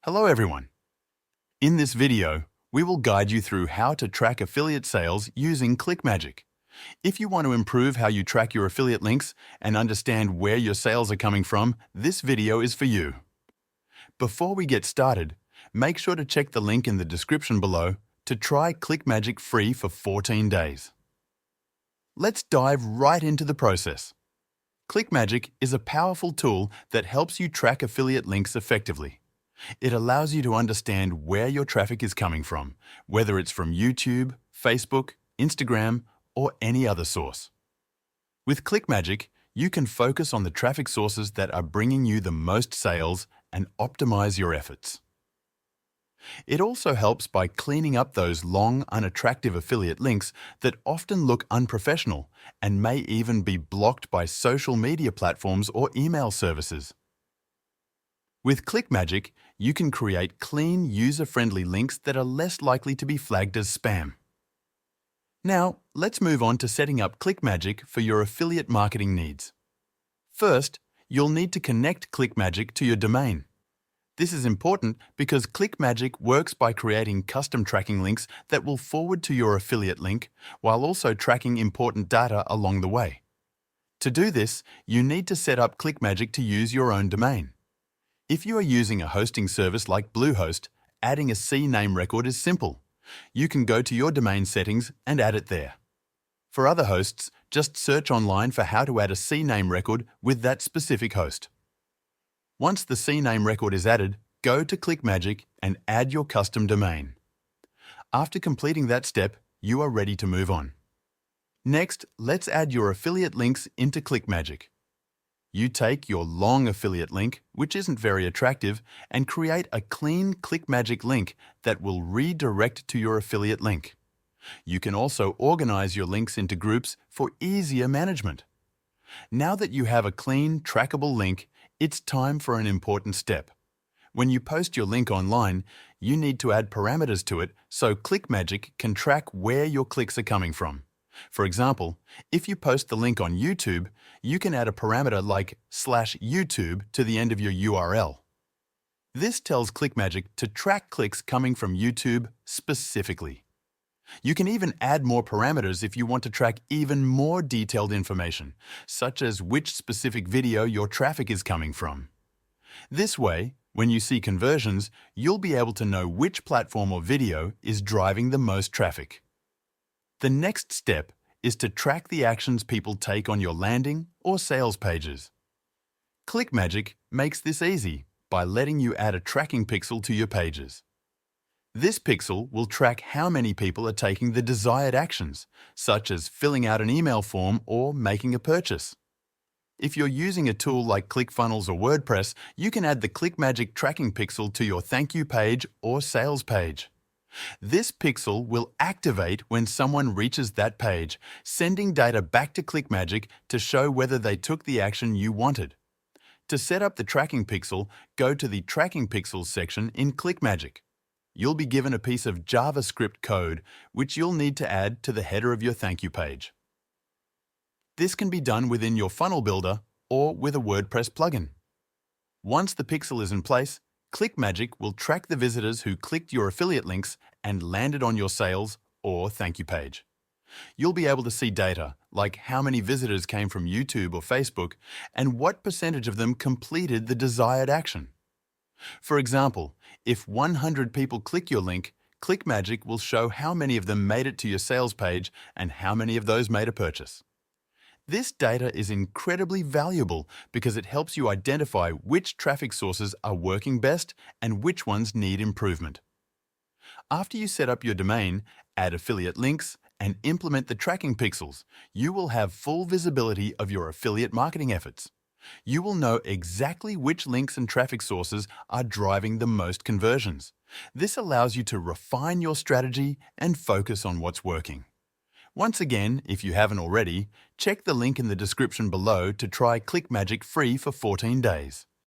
Hello everyone. In this video, we will guide you through how to track affiliate sales using ClickMagick. If you want to improve how you track your affiliate links and understand where your sales are coming from, this video is for you. Before we get started, make sure to check the link in the description below to try ClickMagick free for 14 days. Let's dive right into the process. ClickMagick is a powerful tool that helps you track affiliate links effectively. It allows you to understand where your traffic is coming from, whether it's from YouTube, Facebook, Instagram, or any other source. With ClickMagick, you can focus on the traffic sources that are bringing you the most sales and optimize your efforts. It also helps by cleaning up those long, unattractive affiliate links that often look unprofessional and may even be blocked by social media platforms or email services. With ClickMagick, you can create clean, user-friendly links that are less likely to be flagged as spam. Now, let's move on to setting up ClickMagick for your affiliate marketing needs. First, you'll need to connect ClickMagick to your domain. This is important because ClickMagick works by creating custom tracking links that will forward to your affiliate link while also tracking important data along the way. To do this, you need to set up ClickMagick to use your own domain. If you are using a hosting service like Bluehost, adding a CNAME record is simple. You can go to your domain settings and add it there. For other hosts, just search online for how to add a CNAME record with that specific host. Once the CNAME record is added, go to ClickMagick and add your custom domain. After completing that step, you are ready to move on. Next, let's add your affiliate links into ClickMagick. You take your long affiliate link, which isn't very attractive, and create a clean ClickMagick link that will redirect to your affiliate link. You can also organize your links into groups for easier management. Now that you have a clean, trackable link, it's time for an important step. When you post your link online, you need to add parameters to it so ClickMagick can track where your clicks are coming from. For example, if you post the link on YouTube, you can add a parameter like /YouTube to the end of your URL. This tells ClickMagick to track clicks coming from YouTube specifically. You can even add more parameters if you want to track even more detailed information, such as which specific video your traffic is coming from. This way, when you see conversions, you'll be able to know which platform or video is driving the most traffic. The next step is to track the actions people take on your landing or sales pages. ClickMagick makes this easy by letting you add a tracking pixel to your pages. This pixel will track how many people are taking the desired actions, such as filling out an email form or making a purchase. If you're using a tool like ClickFunnels or WordPress, you can add the ClickMagick tracking pixel to your thank you page or sales page. This pixel will activate when someone reaches that page, sending data back to ClickMagick to show whether they took the action you wanted. To set up the tracking pixel, go to the Tracking Pixels section in ClickMagick. You'll be given a piece of JavaScript code, which you'll need to add to the header of your thank you page. This can be done within your funnel builder or with a WordPress plugin. Once the pixel is in place, ClickMagick will track the visitors who clicked your affiliate links and landed on your sales or thank you page. You'll be able to see data like how many visitors came from YouTube or Facebook and what percentage of them completed the desired action. For example, if 100 people click your link, ClickMagick will show how many of them made it to your sales page and how many of those made a purchase. This data is incredibly valuable because it helps you identify which traffic sources are working best and which ones need improvement. After you set up your domain, add affiliate links, and implement the tracking pixels, you will have full visibility of your affiliate marketing efforts. You will know exactly which links and traffic sources are driving the most conversions. This allows you to refine your strategy and focus on what's working. Once again, if you haven't already, check the link in the description below to try ClickMagick free for 14 days.